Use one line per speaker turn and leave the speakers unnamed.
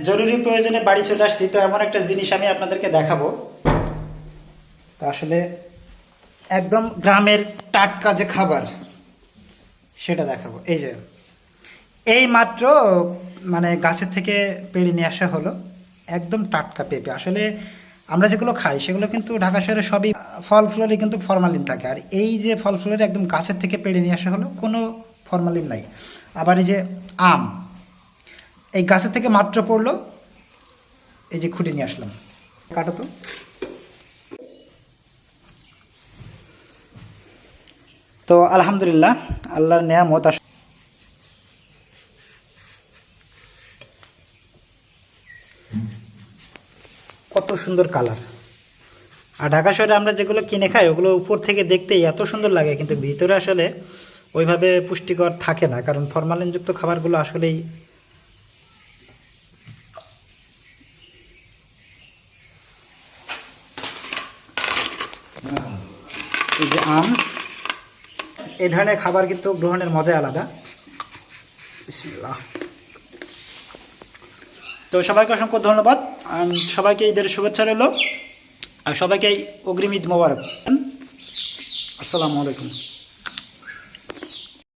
জরুরি প্রয়োজনে বাড়ি চলে আসছি, তো এমন একটা জিনিস আমি আপনাদেরকে দেখাবো। তো আসলে একদম গ্রামের টাটকা যে খাবার সেটা দেখাবো। এই যে এই মাত্র মানে গাছের থেকে পেড়ে নিয়ে আসা হলো একদম টাটকা পেঁপে। আসলে আমরা যেগুলো খাই সেগুলো কিন্তু ঢাকা শহরে সবই ফল ফ্লোরে কিন্তু ফরমালিন থাকে, আর এই যে ফল ফ্লোরে একদম গাছের থেকে পেড়ে নিয়ে আসা হলো, কোনো ফরমালিন নাই। আবার এই যে আম, এই গাছের থেকে মাত্র পড়লো, এই যে খুঁটে নিয়ে আসলাম। কাটো তো। তো আলহামদুলিল্লাহ, আল্লাহর নেয়ামত। কত সুন্দর কালার। আর ঢাকা শহরে আমরা যেগুলো কিনে খাই ওগুলো উপর থেকে দেখতেই এত সুন্দর লাগে, কিন্তু ভিতরে আসলে ওইভাবে পুষ্টিকর থাকে না, কারণ ফরমালিনযুক্ত খাবারগুলো আসলেই এই যে আম, এই ধরনের খাবার কিন্তু গ্রহণের মজাই আলাদা। বিসমিল্লাহ। তো সবাইকে অসংখ্য ধন্যবাদ, সবাইকে ঈদের শুভেচ্ছা রইল, আর সবাইকে অগ্রিম ঈদ মোবারক। আসসালামু আলাইকুম।